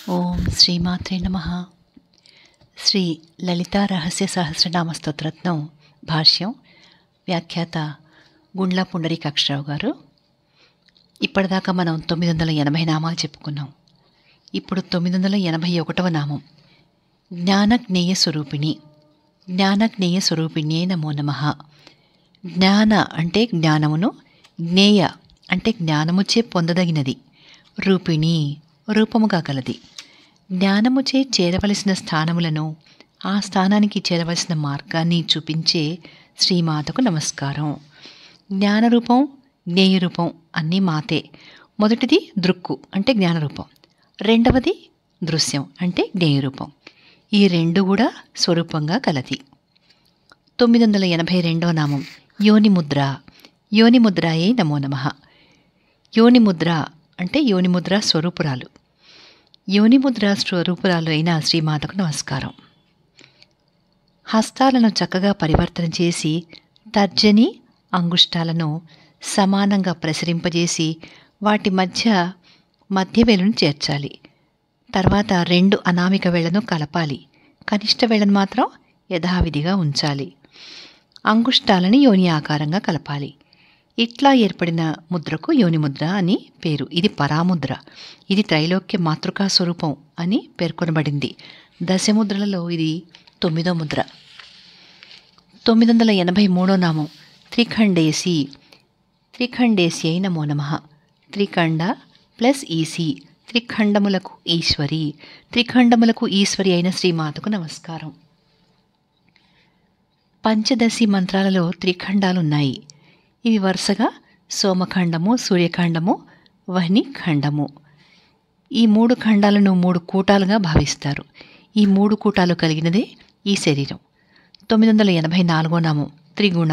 ఓం శ్రీమాత్రే నమః. శ్రీ లలితా రహస్య సహస్రనామ స్తోత్రత్నం భాష్యం వ్యాఖ్యాత గుండ్ల పుండరీకాక్షరావు గారు. ఇప్పటిదాకా మనం 980 నామాలు చెప్పుకున్నాం. ఇప్పుడు 981వ నామం జ్ఞానజ్ఞేయ స్వరూపిణి. జ్ఞానజ్ఞేయ స్వరూపిణ్యే నమో నమః. జ్ఞాన అంటే జ్ఞానమును, జ్ఞేయ అంటే జ్ఞానముచే పొందదగినది, రూపిణి రూపముగా గలది. జ్ఞానముచే చేరవలసిన స్థానములను, ఆ స్థానానికి చేరవలసిన మార్గాన్ని చూపించే శ్రీమాతకు నమస్కారం. జ్ఞానరూపం, జ్ఞేయరూపం అన్నీ మాతే. మొదటిది దృక్కు అంటే జ్ఞానరూపం, రెండవది దృశ్యం అంటే జ్ఞేయరూపం. ఈ రెండు కూడా స్వరూపంగా కలది. 982వ నామం యోనిముద్ర. యోనిముద్రాయే నమో నమః. యోనిముద్ర అంటే యోనిముద్ర స్వరూపురాలు. యోనిముద్ర స్వరూపురాలు అయిన శ్రీమాతకు నమస్కారం. హస్తాలను చక్కగా పరివర్తన చేసి తర్జని అంగుష్టాలను సమానంగా ప్రసరింపజేసి వాటి మధ్య వేలును చేర్చాలి. తర్వాత 2 అనామిక వేళ్లను కలపాలి. కనిష్ట వేళ్లను మాత్రం యథావిధిగా ఉంచాలి. అంగుష్టాలని యోని ఆకారంగా కలపాలి. ఇట్లా ఏర్పడిన ముద్రకు యోనిముద్ర అని పేరు. ఇది పరాముద్ర. ఇది త్రైలోక్య మాతృకా స్వరూపం అని పేర్కొనబడింది. దశముద్రలలో ఇది 9వ ముద్ర. 983వ నామం త్రిఖండేసి. త్రిఖండేసి అయి నమో నమః. త్రిఖండ ప్లస్ ఈసి, త్రిఖండములకు ఈశ్వరి. త్రిఖండములకు ఈశ్వరి అయిన శ్రీమాతకు నమస్కారం. పంచదశి మంత్రాలలో త్రిఖండాలున్నాయి. ఇవి వరుసగా సోమఖండము, సూర్యఖండము, వహ్నిఖండము. ఈ 3 ఖండాలను 3 కూటాలుగా భావిస్తారు. ఈ 3 కూటాలు కలిగినదే ఈ శరీరం. 984వ నామం త్రిగుణ.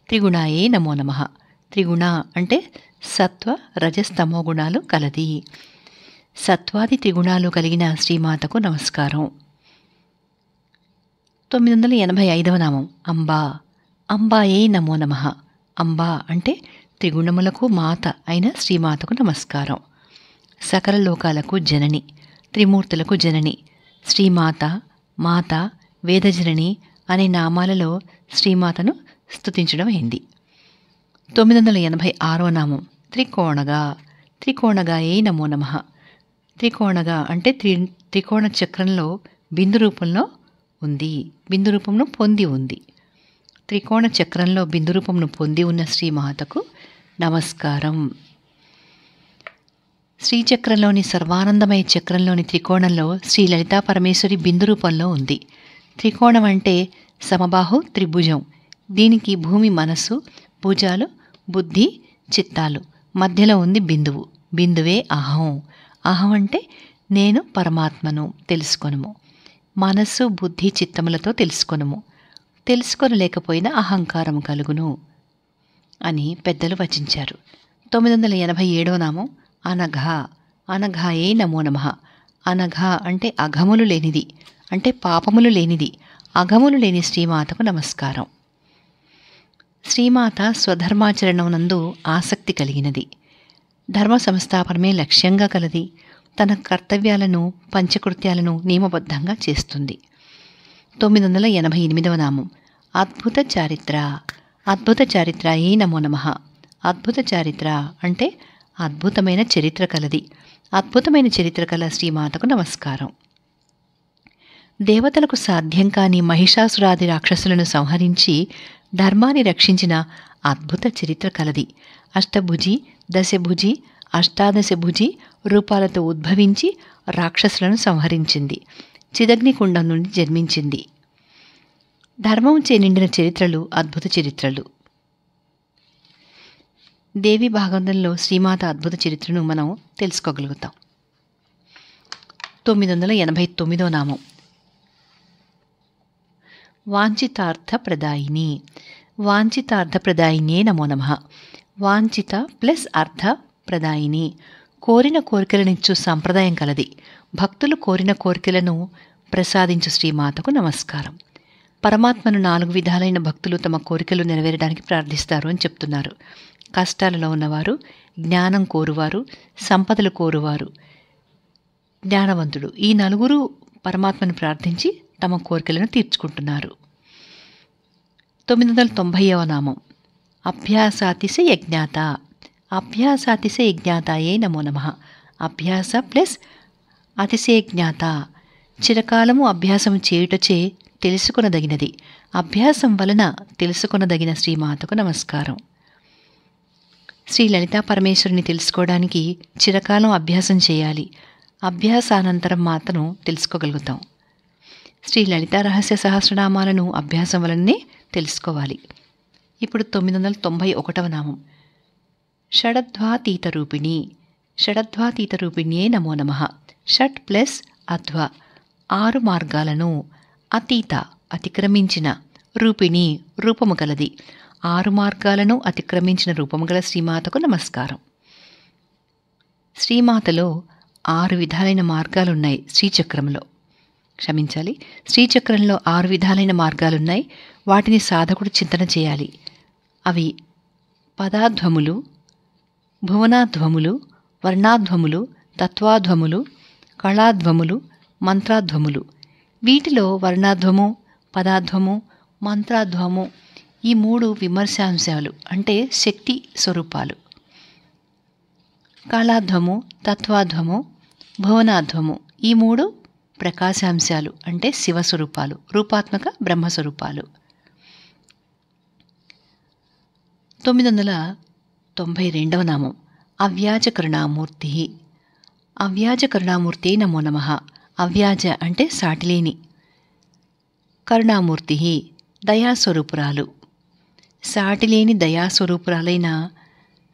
త్రిగుణాయే నమో నమః. త్రిగుణ అంటే సత్వ రజస్తమో గుణాలు కలది. సత్వాది త్రిగుణాలు కలిగిన శ్రీమాతకు నమస్కారం. 985వ నామం అంబా. అంబాయే నమో నమః. అంబా అంటే త్రిగుణములకు మాత అయిన శ్రీమాతకు నమస్కారం. సకల లోకాలకు జనని, త్రిమూర్తులకు జనని శ్రీమాత, మాత, వేదజనని అనే నామాలలో శ్రీమాతను స్తుతించడం అయింది. 986వ నామం త్రికోణగా. త్రికోణగాయే నమో నమః. త్రికోణగా అంటే త్రికోణ చక్రంలో బిందు రూపంలో ఉంది, బిందు రూపంను పొంది ఉంది. త్రికోణ చక్రంలో బిందు రూపంను పొంది ఉన్న శ్రీమాతకు నమస్కారం. శ్రీచక్రంలోని సర్వానందమయ చక్రంలోని త్రికోణంలో శ్రీ లలితా పరమేశ్వరి బిందు రూపంలో ఉంది. త్రికోణం అంటే సమబాహు త్రిభుజం. దీనికి భూమి మనస్సు, భుజాలు బుద్ధి, చిత్తాలు, మధ్యలో ఉంది బిందువు. బిందువే అహం. అహం అంటే నేను పరమాత్మను తెలుసుకొనుము. మనస్సు బుద్ధి చిత్తములతో తెలుసుకొనుము. తెలుసుకొనలేకపోయిన అహంకారం కలుగును అని పెద్దలు వచించారు. 987వ నామం అనఘ. అనఘాయే నమో నమః. అనఘ అంటే అఘములు లేనిది, అంటే పాపములు లేనిది, అఘములు లేని శ్రీమాతకు నమస్కారం. శ్రీమాత స్వధర్మాచరణమునందు ఆసక్తి కలిగినది. ధర్మ సంస్థాపనమే లక్ష్యంగా కలది. తన కర్తవ్యాలను, పంచకృత్యాలను నియమబద్ధంగా చేస్తుంది. 988వ నామం అద్భుత చారిత్ర. అద్భుత చారిత్రాయే నమో నమః. అద్భుత చారిత్ర అంటే అద్భుతమైన చరిత్ర కలది. అద్భుతమైన చరిత్ర కల శ్రీమాతకు నమస్కారం. దేవతలకు సాధ్యం కాని మహిషాసురాది రాక్షసులను సంహరించి ధర్మాన్ని రక్షించిన అద్భుత చరిత్ర కలది. అష్టభుజి, దశభుజి, అష్టాదశభుజి రూపాలతో ఉద్భవించి రాక్షసులను సంహరించింది. చిదగ్నికుండం నుండి జన్మించింది. ధర్మంచే నిండిన చరిత్రలు అద్భుత చరిత్రలు. దేవి భాగవతంలో శ్రీమాత అద్భుత చరిత్రను మనం తెలుసుకోగలుగుతాం. 989వ నామం వాంఛితార్థప్రదాయిని. వాంఛితార్థప్రదాయినే నమో నమః. వాంఛిత ప్లస్ అర్థ ప్రదాయిని. కోరిన కోరికలనిచ్చు సంప్రదాయం కలది. భక్తులు కోరిన కోరికలను ప్రసాదించు శ్రీమాతకు నమస్కారం. పరమాత్మను 4 విధాలైన భక్తులు తమ కోరికలు నెరవేరడానికి ప్రార్థిస్తారు అని చెప్తున్నారు. కష్టాలలో ఉన్నవారు, జ్ఞానం కోరువారు, సంపదలు కోరువారు, జ్ఞానవంతుడు. ఈ నలుగురు పరమాత్మను ప్రార్థించి తమ కోరికలను తీర్చుకుంటున్నారు. 990వ నామం అభ్యాసాతిశయ జ్ఞాత. అభ్యాసాతిశయ జ్ఞాతాయే నమో నమః. అభ్యాస ప్లస్ అతిశయ జ్ఞాత. చిరకాలము అభ్యాసం చేయుటచే తెలుసుకొనదగినది. అభ్యాసం వలన తెలుసుకొనదగిన శ్రీమాతకు నమస్కారం. శ్రీ లలితా పరమేశ్వరిని తెలుసుకోవడానికి చిరకాలం అభ్యాసం చేయాలి. అభ్యాసానంతరం మాత్రం తెలుసుకోగలుగుతాం. శ్రీ లలితా రహస్య సహస్రనామాలను అభ్యాసం వలనే తెలుసుకోవాలి. ఇప్పుడు 991వ నామం షడధ్వాతీత రూపిణి. షడధ్వాతీత రూపిణ్యే నమో నమః. షట్ ప్లస్ అధ్వ 6 మార్గాలను, అతీత అతిక్రమించిన, రూపిణి రూపము గలది. 6 మార్గాలను అతిక్రమించిన రూపము గల శ్రీమాతకు నమస్కారం. శ్రీమాతలో 6 విధాలైన మార్గాలున్నాయి. శ్రీచక్రంలో క్షమించాలి, శ్రీచక్రంలో 6 విధాలైన మార్గాలున్నాయి. వాటిని సాధకుడు చింతన చేయాలి. అవి పదాధ్వములు, భువనాధ్వములు, వర్ణాధ్వములు, తత్వాధ్వములు, కళాధ్వములు, మంత్రాధ్వములు. వీటిలో వర్ణాధ్వము, పదాధ్వము, మంత్రాధ్వము ఈ 3 విమర్శాంశాలు అంటే శక్తి స్వరూపాలు. కళాధ్వము, తత్వాధ్వము, భువనాధ్వము ఈ 3 ప్రకాశాంశాలు అంటే శివస్వరూపాలు, రూపాత్మక బ్రహ్మస్వరూపాలు. 992వ నామం అవ్యాజ కరుణామూర్తి. అవ్యాజ కరుణామూర్తే నమో నమః. అవ్యాజ అంటే సాటిలేని, కరుణామూర్తి దయాస్వరూపురాలు. సాటిలేని దయాస్వరూపురాలైన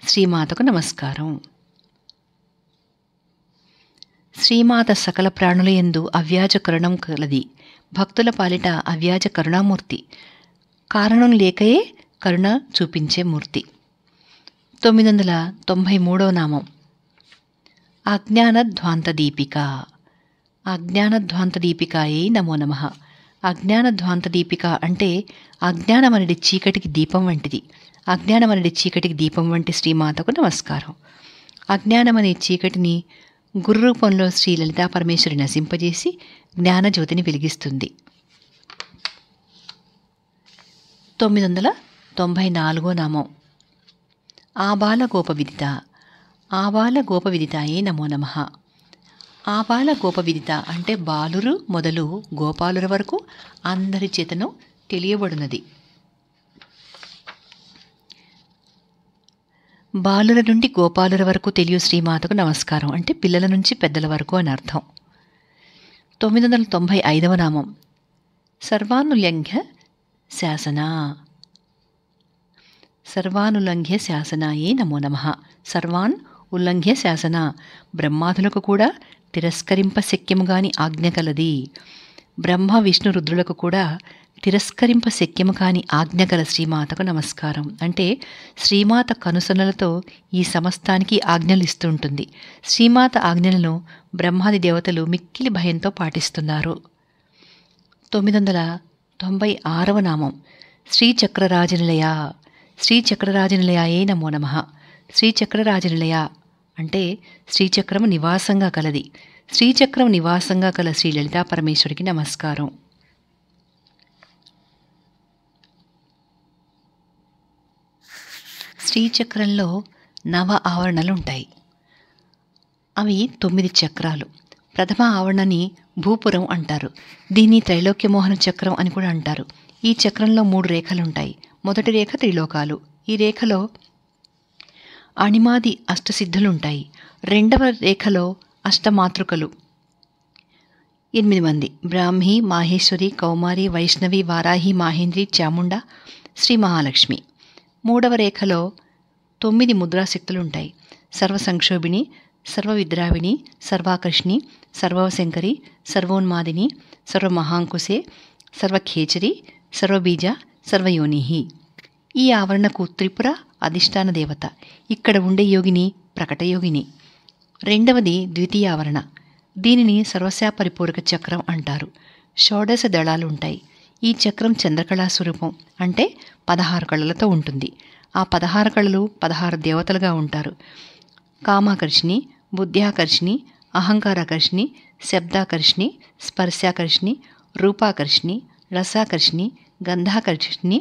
శ్రీమాతకు నమస్కారం. శ్రీమాత సకల ప్రాణుల యందు అవ్యాజ కరుణం కలది. భక్తుల పాలిట అవ్యాజ కరుణామూర్తి. కారణం లేకయే కరుణ చూపించే మూర్తి. 993వ నామం అజ్ఞానధ్వాంత దీపిక. అజ్ఞానధ్వాంత దీపికాయే నమో నమః. అజ్ఞానధ్వాంత దీపిక అంటే అజ్ఞానమనడి చీకటికి దీపం వంటిది. అజ్ఞానమనడి చీకటికి దీపం వంటి శ్రీమాతకు నమస్కారం. అజ్ఞానమనే చీకటిని గురు రూపంలో శ్రీ లలితా పరమేశ్వరి నశింపజేసి జ్ఞానజ్యోతిని వెలిగిస్తుంది. 994వ నామం ఆబాల గోపవిదిత. ఆబాల గోపవిదితాయే నమో నమః. ఆబాల గోపవిదిత అంటే బాలురు మొదలు గోపాలుర వరకు అందరి చేతను తెలియబడినది. బాలుర నుండి గోపాలుర వరకు తెలియ శ్రీమాతకు నమస్కారం అంటే పిల్లల నుంచి పెద్దల వరకు అని అర్థం. 995వ నామం సర్వానుల్లంఘ్య శాసన. సర్వానుల్లంఘ్య శాసనాయే నమో నమః. సర్వాన్ ఉల్లంఘ్య శాసన బ్రహ్మాదులకు కూడా తిరస్కరింప శక్యముగాని ఆజ్ఞ కలది. బ్రహ్మ విష్ణు రుద్రులకు కూడా తిరస్కరింప శక్యము కాని ఆజ్ఞ కల శ్రీమాతకు నమస్కారం అంటే శ్రీమాత కనుసనలతో ఈ సమస్తానికి ఆజ్ఞలు ఇస్తుంటుంది. శ్రీమాత ఆజ్ఞలను బ్రహ్మాది దేవతలు మిక్కిలి భయంతో పాటిస్తున్నారు. 996వ నామం శ్రీచక్రరాజనిలయ. శ్రీచక్రరాజనిలయాయే నమో నమః. శ్రీచక్రరాజనిలయ అంటే శ్రీచక్రము నివాసంగా కలది. శ్రీచక్రం నివాసంగా కల శ్రీ లలితా పరమేశ్వరికి నమస్కారం. శ్రీచక్రంలో 9 ఆవరణలుంటాయి. అవి 9 చక్రాలు. ప్రథమ ఆవరణని భూపురం అంటారు. దీన్ని త్రైలోక్యమోహన చక్రం అని కూడా అంటారు. ఈ చక్రంలో 3 రేఖలుంటాయి. మొదటి రేఖ త్రిలోకాలు. ఈ రేఖలో అణిమాది అష్టసిద్ధులుంటాయి. రెండవ రేఖలో అష్టమాతృకలు 8 మంది బ్రాహ్మి, మాహేశ్వరి, కౌమారి, వైష్ణవి, వారాహి, మాహేంద్రి, చాముండ, శ్రీ మహాలక్ష్మి. మూడవ రేఖలో 9 ముద్రాశక్తులుంటాయి. సర్వసంక్షోభిణి, సర్వవిద్రావిణి, సర్వాకర్షిణి, సర్వశంకరి, సర్వోన్మాదిని, సర్వమహాంకుశే, సర్వఖేచరి, సర్వబీజ, సర్వయోనిహి. ఈ ఆవరణకు త్రిపుర అధిష్టాన దేవత. ఇక్కడ ఉండే యోగిని ప్రకటయోగిని. రెండవది ద్వితీయ ఆవరణ. దీనిని సర్వశాపరిపూరక చక్రం అంటారు. షోడశ దళాలుంటాయి. ఈ చక్రం చంద్రకళా స్వరూపం అంటే 16 కళలతో ఉంటుంది. ఆ 16 కళలు 16 దేవతలుగా ఉంటారు. కామాకర్షిణి, బుద్ధ్యాకర్షిణి, అహంకారాకర్షిణి, శబ్దాకర్షిణి, స్పర్శాకర్షిణి, రూపాకర్షిణి, రసాకర్షిణి, గంధాకర్షిణి,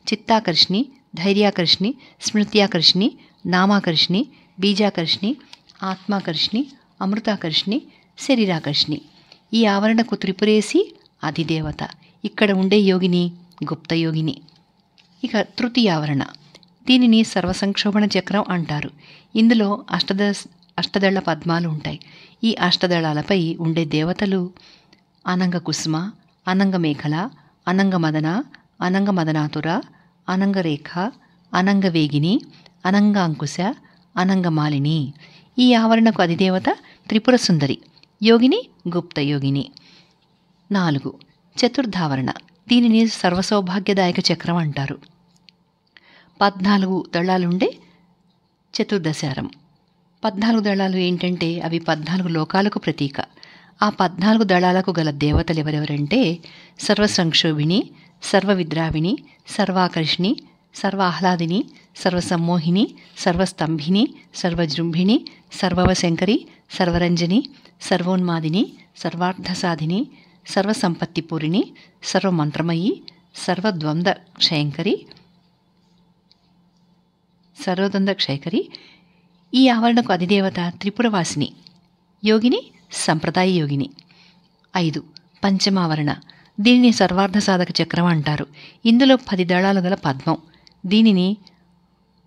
చిత్తాకర్షిణి, ధైర్యాకర్షిణి, స్మృత్యాకర్షిణి, నామాకర్షిణి, బీజాకర్షిణి, ఆత్మాకర్షిణి, అమృతాకర్షిణి, శరీరాకర్షిణి. ఈ ఆవరణకు త్రిపురేసి అధిదేవత. ఇక్కడ ఉండే యోగిని గుప్తయోగిని. ఇక తృతీయావరణ, దీనిని సర్వసంక్షోభణ చక్రం అంటారు. ఇందులో అష్టదళ పద్మాలు ఉంటాయి. ఈ అష్టదళాలపై ఉండే దేవతలు అనంగ కుసుమ, అనంగ మేఖల, అనంగ మదన, అనంగ మదనాతుర, అనంగరేఖ, అనంగ వేగిని, అనంగాంకుశ, అనంగమాలిని. ఈ ఆవరణకు అధిదేవత త్రిపుర సుందరి, యోగిని గుప్తయోగిని. 4. చతుర్థావరణ, దీనిని సర్వసౌభాగ్యదాయక చక్రం అంటారు. 14 దళాలుండే చతుర్దశారం. 14 దళాలు ఏంటంటే అవి 14 లోకాలకు ప్రతీక. ఆ 14 దళాలకు గల దేవతలు ఎవరెవరంటే సర్వసంక్షోభిణి, సర్వవిద్రావిణి, సర్వాకర్షిణి, సర్వాహ్లాదిని, సర్వసమ్మోహిని, సర్వస్తంభిని, సర్వజృంభిణి, సర్వవశంకరి, సర్వరంజని, సర్వోన్మాదిని, సర్వార్థసాధిని, సర్వసంపత్తిపూరిణి, సర్వమంత్రమయి, సర్వద్వంద్వ క్షయకరి. ఈ ఆవరణకు అధిదేవత త్రిపురవాసిని, యోగిని సంప్రదాయ యోగిని. 5. పంచమావరణ, దీనిని సర్వార్థ సాధక చక్రం అంటారు. ఇందులో 10 దళాలు గల పద్మం. దీనిని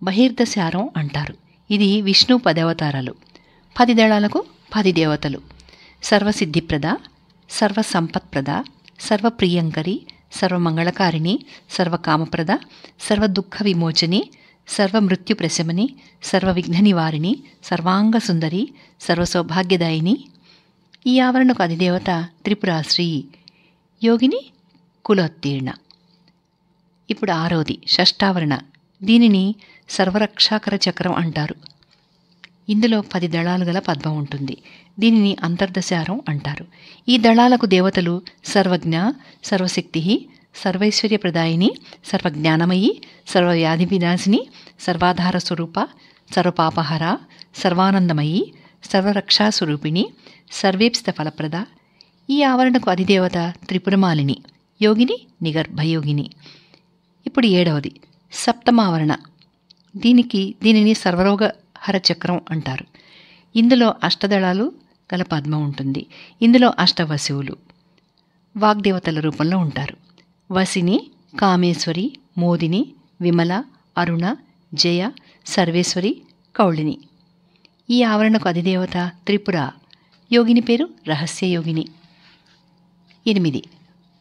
బహిర్దశారం అంటారు. ఇది విష్ణు 10 అవతారాలు. 10 దళాలకు 10 దేవతలు. సర్వసిద్ధిప్రద, సర్వసంపత్ప్రద, సర్వప్రియంకరి, సర్వమంగళకారిణి, సర్వకామప్రద, సర్వదుఃఖ విమోచని, సర్వమృత్యుప్రశమని, సర్వవిఘ్న నివారిణి, సర్వాంగసుందరి, సర్వసౌభాగ్యదాయిని. ఈ ఆవరణకు అధిదేవత త్రిపురాశ్రీ, యోగిని కులోత్తీర్ణ. ఇప్పుడు 6వది షష్టావరణ, దీనిని సర్వరక్షాకర చక్రం అంటారు. ఇందులో 10 దళాలు గల పద్మం ఉంటుంది. దీనిని అంతర్దశారం అంటారు. ఈ దళాలకు దేవతలు సర్వజ్ఞ, సర్వశక్తి, సర్వైశ్వర్యప్రదాయిని, సర్వజ్ఞానమయి, సర్వవ్యాధి వినాశిని, సర్వాధార స్వరూప, సర్వపాపహర, సర్వానందమయి, సర్వరక్షాస్వరూపిణి, సర్వేప్సిత ఫలప్రద. ఈ ఆవరణకు అధిదేవత త్రిపురమాలిని, యోగిని నిగర్భయోగిని. ఇప్పుడు 7వది సప్తమావరణ, దీనిని సర్వరోగహర చక్రం అంటారు. ఇందులో అష్టదళాలు గల పద్మం ఉంటుంది. ఇందులో అష్టవశువులు వాగ్దేవతల రూపంలో ఉంటారు. వసిని, కామేశ్వరి, మోదిని, విమల, అరుణ, జయ, సర్వేశ్వరి, కౌళిని. ఈ ఆవరణకు అధిదేవత త్రిపుర, యోగిని పేరు రహస్యయోగిని. 8.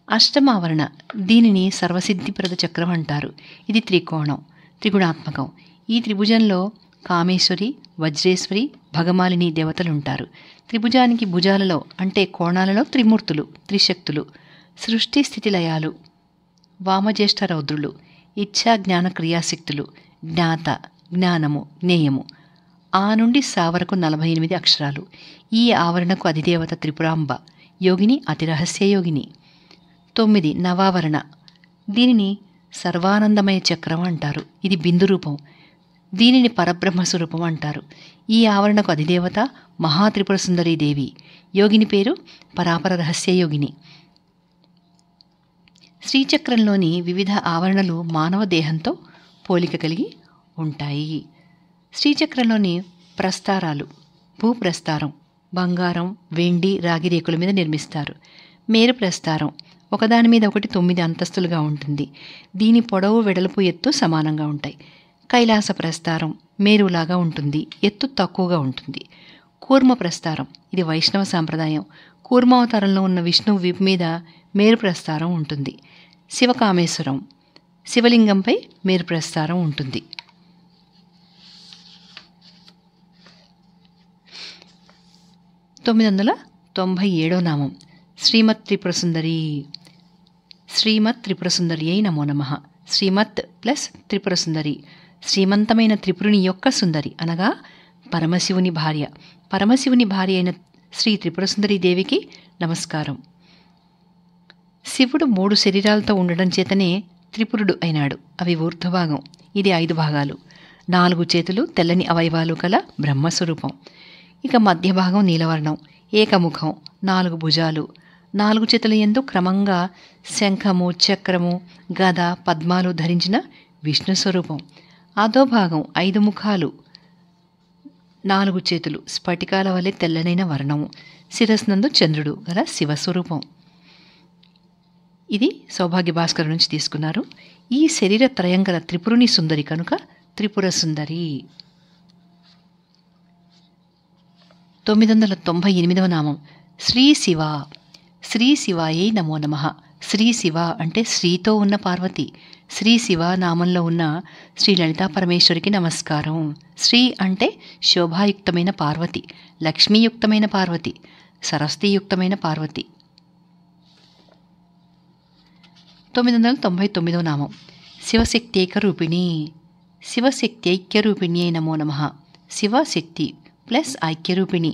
అష్టమావరణ, దీనిని సర్వసిద్ధిప్రద చక్రం అంటారు. ఇది త్రికోణం, త్రిగుణాత్మకం. ఈ త్రిభుజంలో కామేశ్వరి, వజ్రేశ్వరి, భగమాలిని దేవతలుంటారు. త్రిభుజానికి భుజాలలో అంటే కోణాలలో త్రిమూర్తులు, త్రిశక్తులు, సృష్టి స్థితిలయాలు, వామజ్యేష్ఠ రౌద్రులు, ఇచ్ఛా జ్ఞాన క్రియాశక్తులు, జ్ఞాత, జ్ఞానము, జ్ఞేయము. ఆ నుండి సా వరకు 48 అక్షరాలు. ఈ ఆవరణకు అధిదేవత త్రిపురాంబ, యోగిని అతిరహస్యయోగిని. 9. నవావరణ, దీనిని సర్వానందమయ చక్రం అంటారు. ఇది బిందు రూపం. దీనిని పరబ్రహ్మస్వరూపం అంటారు. ఈ ఆవరణకు అధిదేవత మహాత్రిపుర సుందరీదేవి, యోగిని పేరు పరాపర రహస్యయోగిని. శ్రీచక్రంలోని వివిధ ఆవరణలు మానవ దేహంతో పోలిక కలిగి ఉంటాయి. శ్రీచక్రంలోని ప్రస్తారాలు, భూప్రస్తారం బంగారం, వెండి, రాగి రేకుల మీద నిర్మిస్తారు. మేరు ప్రస్తారం ఒకదాని మీద ఒకటి 9 అంతస్తులుగా ఉంటుంది. దీని పొడవు, వెడల్పు, ఎత్తు సమానంగా ఉంటాయి. కైలాస ప్రస్తారం మేరులాగా ఉంటుంది, ఎత్తు తక్కువగా ఉంటుంది. కూర్మ ప్రస్తారం ఇది వైష్ణవ సాంప్రదాయం. కూర్మావతారంలో ఉన్న విష్ణువు వీపు మీద మేరు ప్రస్తారం ఉంటుంది. శివకామేశ్వరం శివలింగంపై మేరు ప్రస్తారం ఉంటుంది. 997వ నామం శ్రీమత్ త్రిపురసుందరి. శ్రీమత్ త్రిపురసుందరి అయి నమో నమః. శ్రీమత్ ప్లస్ త్రిపురసుందరి, శ్రీమంతమైన త్రిపురుని యొక్క సుందరి అనగా పరమశివుని భార్య. పరమశివుని భార్య అయిన శ్రీ త్రిపురసుందరి దేవికి నమస్కారం. శివుడు 3 శరీరాలతో ఉండడం చేతనే త్రిపురుడు అయినాడు. అవి ఊర్ధ్వభాగం, ఇది 5 భాగాలు, 4 చేతులు, తెల్లని అవయవాలు కల బ్రహ్మస్వరూపం. ఇక మధ్య భాగం నీలవర్ణం, ఏకముఖం, 4 భుజాలు, 4 చేతుల యందు క్రమంగా శంఖము, చక్రము, గద, పద్మాలు ధరించిన విష్ణు స్వరూపం. అధోభాగం 5 ముఖాలు, 4 చేతులు, స్ఫటికాల వలె తెల్లనైన వర్ణము, శిరస్నందు చంద్రుడు గల శివస్వరూపం. ఇది సౌభాగ్య భాస్కర్ నుంచి తీసుకున్నారు. ఈ శరీర త్రయం గల త్రిపురుని సుందరి కనుక త్రిపుర సుందరి. 998వ నామం శ్రీ శివ. శ్రీ శివాయే నమో నమః. శ్రీ శివ అంటే శ్రీతో ఉన్న పార్వతి. శ్రీ శివ నామంలో ఉన్న శ్రీ లలితా పరమేశ్వరికి నమస్కారం. శ్రీ అంటే శోభాయుక్తమైన పార్వతి, లక్ష్మీయుక్తమైన పార్వతి, సరస్వతీయుక్తమైన పార్వతి. 999వ నామం శివశక్త్యైక రూపిణి. శివశక్త్యైక్యరూపిణ్యై నమో నమః. శివశక్తి ప్లస్ ఐక్యరూపిణి,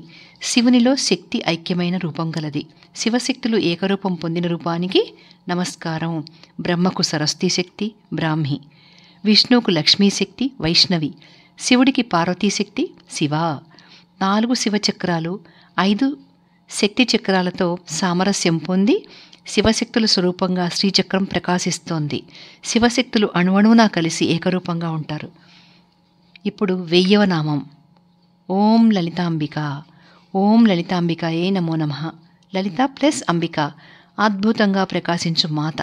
శివునిలో శక్తి ఐక్యమైన రూపం గలది. శివశక్తులు ఏకరూపం పొందిన రూపానికి నమస్కారం. బ్రహ్మకు సరస్వతీ శక్తి బ్రాహ్మి, విష్ణువుకు లక్ష్మీశక్తి వైష్ణవి, శివుడికి పార్వతీశక్తి శివ. 4 శివచక్రాలు 5 శక్తి చక్రాలతో సామరస్యం పొంది శివశక్తుల స్వరూపంగా శ్రీచక్రం ప్రకాశిస్తోంది. శివశక్తులు అణువణువునా కలిసి ఏకరూపంగా ఉంటారు. ఇప్పుడు 1000వ నామం ఓం లలితాంబిక. ఓం లలితాంబికాయే నమో నమః. లలిత ప్లస్ అంబిక, అద్భుతంగా ప్రకాశించు మాత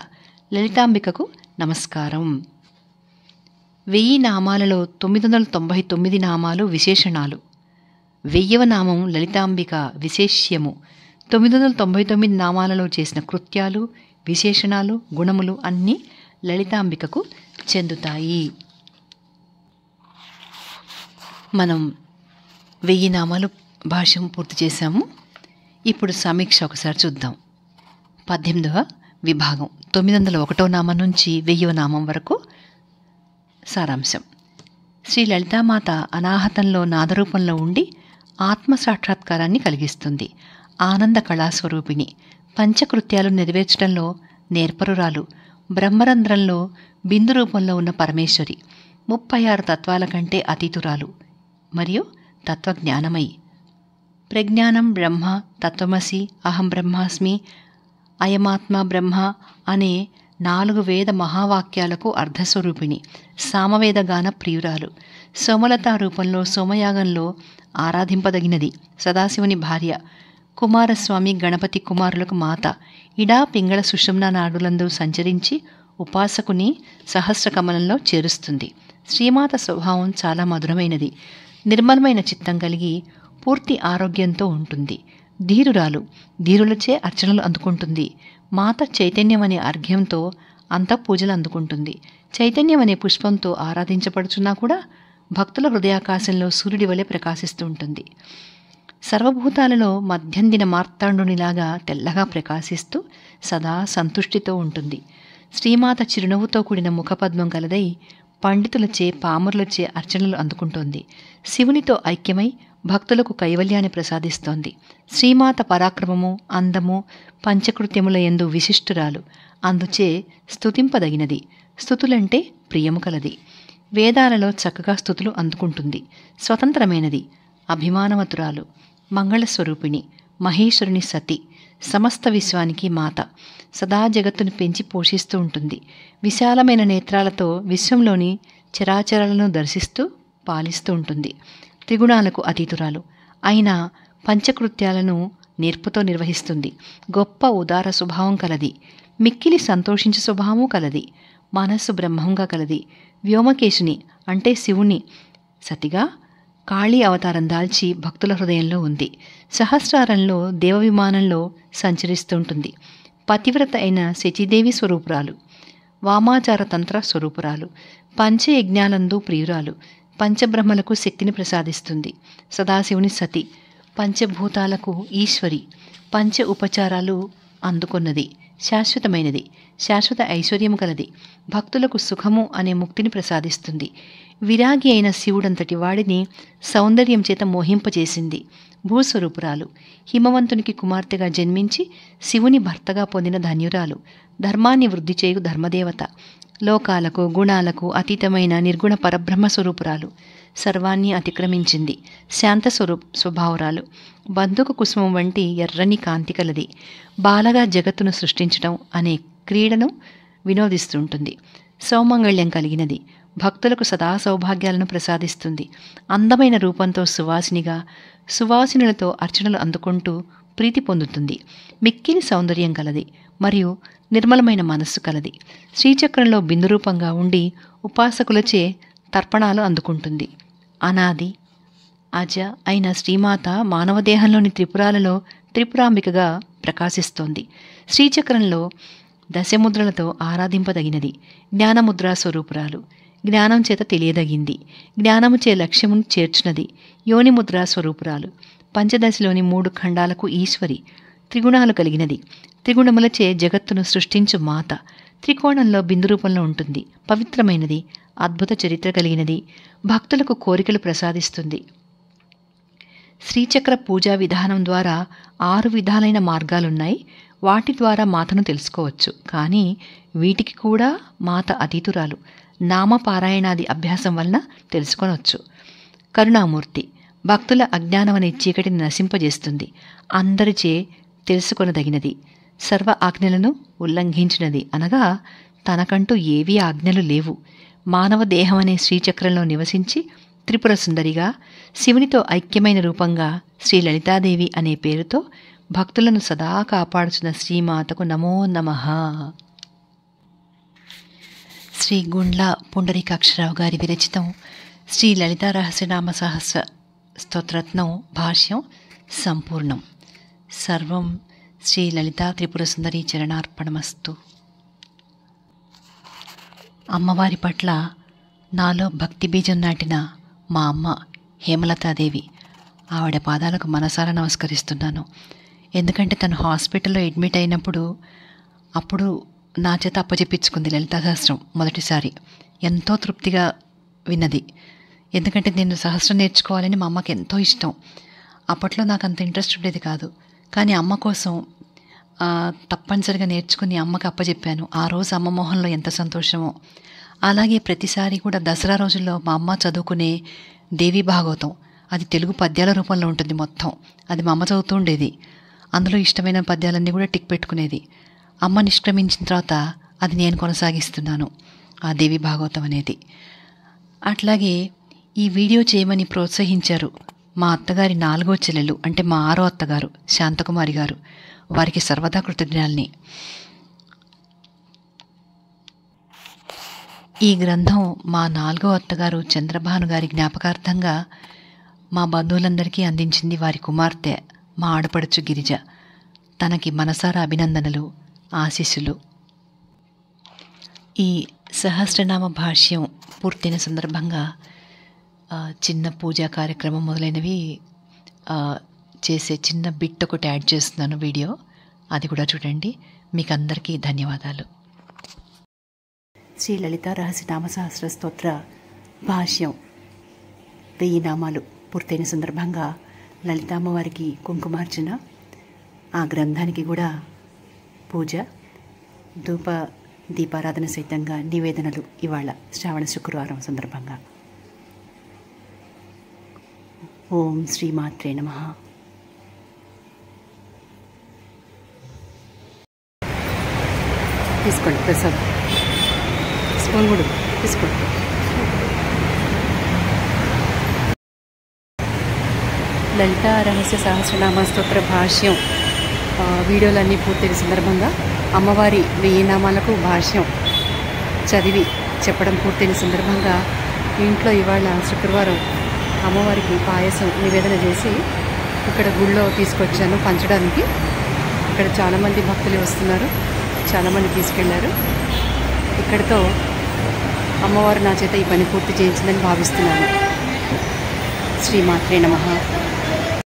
లలితాంబికకు నమస్కారం. 1000 నామాలలో 999 నామాలు విశేషణాలు. 1000వ నామం లలితాంబిక విశేష్యము. 999 నామాలలో చేసిన కృత్యాలు, విశేషణాలు, గుణములు అన్నీ లలితాంబికకు చెందుతాయి. మనం 1000 నామాలు భాష్యం పూర్తి చేశాము. ఇప్పుడు సమీక్ష ఒకసారి చూద్దాం. 18వ విభాగం 901వ నామం నుంచి 1000వ నామం వరకు సారాంశం. శ్రీ లలితామాత అనాహతంలో నాదరూపంలో ఉండి ఆత్మ సాక్షాత్కారాన్ని కలిగిస్తుంది. ఆనంద కళాస్వరూపిణి, పంచకృత్యాలు నెరవేర్చడంలో నేర్పరురాలు, బ్రహ్మరంధ్రంలో బిందు రూపంలో ఉన్న పరమేశ్వరి, 36 తత్వాల కంటే అతీతురాలు మరియు తత్వజ్ఞానమయి. ప్రజ్ఞానం బ్రహ్మ, తత్వమసి, అహం బ్రహ్మాస్మి, అయమాత్మ బ్రహ్మ అనే 4 వేద మహావాక్యాలకు అర్ధస్వరూపిణి, సామవేదగాన ప్రియురాలు, సోమలతా రూపంలో సోమయాగంలో ఆరాధింపదగినది, సదాశివుని భార్య, కుమారస్వామి గణపతి కుమారులకు మాత, ఇడా పింగళ సుషుమ్న నాడులందు సంచరించి ఉపాసకుని సహస్రకమలంలో చేరుస్తుంది. శ్రీమాత స్వభావం చాలా మధురమైనది, నిర్మలమైన చిత్తం కలిగి పూర్తి ఆరోగ్యంతో ఉంటుంది. ధీరురాలు, ధీరులచే అర్చనలు అందుకుంటుంది. మాత చైతన్యం అనే అర్ఘ్యంతో అంతఃపూజలు అందుకుంటుంది. చైతన్యం అనే పుష్పంతో ఆరాధించబడుచున్నా కూడా భక్తుల హృదయాకాశంలో సూర్యుడి వలె ప్రకాశిస్తూ ఉంటుంది. సర్వభూతాలలో మధ్యందిన మార్తాండునిలాగా తెల్లగా ప్రకాశిస్తూ సదా సంతుష్టితో ఉంటుంది. శ్రీమాత చిరునవ్వుతో కూడిన ముఖపద్మం కలదై పండితులచే పామరులచే అర్చనలు అందుకుంటోంది. శివునితో ఐక్యమై భక్తులకు కైవల్యాన్ని ప్రసాదిస్తోంది. శ్రీమాత పరాక్రమము, అందము పంచకృత్యముల యందు విశిష్టురాలు, అందుచే స్తుతింపదగినది. స్తుతులంటే ప్రియము కలది. వేదాలలో చక్కగా స్తుతులు అందుకుంటుంది. స్వతంత్రమైనది, అభిమానవతురాలు, మంగళస్వరూపిణి, మహేశ్వరుని సతి, సమస్త విశ్వానికి మాత, సదా జగత్తును పెంచి పోషిస్తూ ఉంటుంది. విశాలమైన నేత్రాలతో విశ్వంలోని చరాచరాలను దర్శిస్తూ పాలిస్తూ ఉంటుంది. త్రిగుణాలకు అతీతురాలు అయినా పంచకృత్యాలను నేర్పుతో నిర్వహిస్తుంది. గొప్ప ఉదార స్వభావం కలది, మిక్కిలి సంతోషించే స్వభావము కలది, మనస్సు బ్రహ్మంగా కలది. వ్యోమకేశుని అంటే శివుని సతిగా కాళీ అవతారం దాల్చి భక్తుల హృదయంలో ఉంది. సహస్రారంలో దేవవిమానంలో సంచరిస్తుంటుంది. పతివ్రత అయిన శచీదేవి స్వరూపురాలు, వామాచార తంత్ర స్వరూపురాలు, పంచయజ్ఞాలందు ప్రియురాలు, పంచబ్రహ్మలకు శక్తిని ప్రసాదిస్తుంది. సదాశివుని సతి, పంచభూతాలకు ఈశ్వరి, పంచ ఉపచారాలు అందుకున్నది, శాశ్వతమైనది, శాశ్వత ఐశ్వర్యము కలది, భక్తులకు సుఖము అనే ముక్తిని ప్రసాదిస్తుంది. విరాగి అయిన శివుడంతటి వాడిని సౌందర్యం చేత మోహింపచేసింది. భూస్వరూపురాలు, హిమవంతునికి కుమార్తెగా జన్మించి శివుని భర్తగా పొందిన ధన్యురాలు, ధర్మాన్ని వృద్ధి చేయు ధర్మదేవత, లోకాలకు గుణాలకు అతీతమైన నిర్గుణ పరబ్రహ్మ స్వరూపురాలు, సర్వాన్ని అతిక్రమించింది, శాంత స్వభావరాలు, బంధుకు కుసుమం వంటి ఎర్రని కాంతి కలది, బాలగా జగత్తును సృష్టించడం అనే క్రీడను వినోదిస్తుంటుంది, సౌమంగళ్యం కలిగినది, భక్తులకు సదా సౌభాగ్యాలను ప్రసాదిస్తుంది, అందమైన రూపంతో సువాసినిగా సువాసినులతో అర్చనలు అందుకుంటూ ప్రీతి పొందుతుంది, మిక్కిలి సౌందర్యం కలది మరియు నిర్మలమైన మనస్సు కలది, శ్రీచక్రంలో బిందు రూపంగా ఉండి ఉపాసకులచే తర్పణాలు అందుకుంటుంది. అనాది అజ అయిన శ్రీమాత మానవదేహంలోని త్రిపురాలలో త్రిపురాంబికగా ప్రకాశిస్తోంది. శ్రీచక్రంలో దశముద్రలతో ఆరాధింపదగినది, జ్ఞానముద్రా స్వరూపురాలు, జ్ఞానం చేత తెలియదగింది, జ్ఞానముచే లక్ష్యమును చేర్చునది, యోనిముద్రా స్వరూపురాలు, పంచదశలోని 3 ఖండాలకు ఈశ్వరి, త్రిగుణాలు కలిగినది, త్రిగుణములచే జగత్తును సృష్టించు మాత, త్రికోణంలో బిందు రూపంలో ఉంటుంది, పవిత్రమైనది, అద్భుత చరిత్ర కలిగినది, భక్తులకు కోరికలు ప్రసాదిస్తుంది. శ్రీచక్ర పూజా విధానం ద్వారా 6 విధాలైన మార్గాలున్నాయి. వాటి ద్వారా మాతను తెలుసుకోవచ్చు. కానీ వీటికి కూడా మాత అతీతురాలు. నామపారాయణాది అభ్యాసం వలన తెలుసుకొనవచ్చు. కరుణామూర్తి, భక్తుల అజ్ఞానమనే చీకటిని నశింపజేస్తుంది, అందరిచే తెలుసుకొనదగినది, సర్వ ఆజ్ఞలను ఉల్లంఘించినది, అనగా తనకంటూ ఏవీ ఆజ్ఞలు లేవు. మానవ దేహమనే శ్రీచక్రంలో నివసించి త్రిపుర సుందరిగా, శివునితో ఐక్యమైన రూపంగా శ్రీ లలితాదేవి అనే పేరుతో భక్తులను సదా కాపాడుచున్న శ్రీమాతకు నమో నమః. శ్రీ గుండ్ల పుండరీకాక్షరావు గారి విరచితం శ్రీ లలితా రహస్యనామ సహస్ర స్తోత్రత్నం భాష్యం సంపూర్ణం. సర్వం శ్రీ లలితా త్రిపుర సుందరి చరణార్పణమస్తు. అమ్మవారి పట్ల నాలో భక్తి బీజం నాటిన మా అమ్మ హేమలతాదేవి, ఆవిడ పాదాలకు మనసారా నమస్కరిస్తున్నాను. ఎందుకంటే తను హాస్పిటల్లో అడ్మిట్ అయినప్పుడు అప్పుడు నా చేత అప్పచెప్పించుకుంది లలితా సహస్రం మొదటిసారి. ఎంతో తృప్తిగా విన్నది. ఎందుకంటే నేను సహస్రం నేర్చుకోవాలని మా అమ్మకి ఎంతో ఇష్టం. అప్పట్లో నాకు అంత ఇంట్రెస్ట్ ఉండేది కాదు. కానీ అమ్మ కోసం తప్పనిసరిగా నేర్చుకుని అమ్మకి అప్పచెప్పాను. ఆ రోజు అమ్మ మొహంలో ఎంత సంతోషమో. అలాగే ప్రతిసారి కూడా దసరా రోజుల్లో మా అమ్మ చదువుకునే దేవీ భాగవతం, అది తెలుగు పద్యాల రూపంలో ఉంటుంది మొత్తం. అది మా అమ్మ చదువుతూ ఉండేది. అందులో ఇష్టమైన పద్యాలన్నీ కూడా టిక్ పెట్టుకునేది. అమ్మ నిష్క్రమించిన తర్వాత అది నేను కొనసాగిస్తున్నాను, ఆ దేవి భాగవతం అనేది. అట్లాగే ఈ వీడియో చేయమని ప్రోత్సహించారు మా అత్తగారి 4వ చెల్లెలు, అంటే మా 6వ అత్తగారు శాంతకుమారి గారు. వారికి సర్వదా కృతజ్ఞాల్ని. ఈ గ్రంథం మా 4వ అత్తగారు చంద్రభాను గారి జ్ఞాపకార్థంగా మా బంధువులందరికీ అందించింది వారి కుమార్తె మా ఆడపడుచు గిరిజ. తనకి మనసారా అభినందనలు, ఆశీస్సులు. ఈ సహస్రనామ భాష్యం పూర్తయిన సందర్భంగా చిన్న పూజా కార్యక్రమం మొదలైనవి చేసే చిన్న బిట్ ఒకటి యాడ్ చేస్తున్నాను వీడియో, అది కూడా చూడండి. మీకు అందరికీ ధన్యవాదాలు. శ్రీ లలితా రహస్యనామ సహస్ర స్తోత్ర భాష్యం 1000 నామాలు పూర్తయిన సందర్భంగా లలితామ్మవారికి కుంకుమార్చన, ఆ గ్రంథానికి కూడా పూజ, ధూప దీపారాధన సహితంగా నివేదనలు ఇవాళ శ్రావణ శుక్రవారం సందర్భంగా. ఓం శ్రీమాత్రే నమః. తీసుకోండి ప్రసాద్, స్పూన్ కూడా తీసుకోండి. లలితా రహస్య సహస్రనామ స్తోత్ర భాష్యం వీడియోలన్నీ పూర్తయిన సందర్భంగా అమ్మవారి 1000 నామాలకు భాష్యం చదివి చెప్పడం పూర్తయిన సందర్భంగా ఇంట్లో ఇవాళ శుక్రవారం అమ్మవారికి పాయసం నివేదన చేసి ఇక్కడ గుళ్ళో తీసుకొచ్చాను పంచడానికి. ఇక్కడ చాలామంది భక్తులు వస్తున్నారు, చాలామంది తీసుకెళ్లారు. ఇక్కడితో అమ్మవారు నా చేత ఈ పని పూర్తి చేయించిందని భావిస్తున్నాను. శ్రీమాత్రే నమః.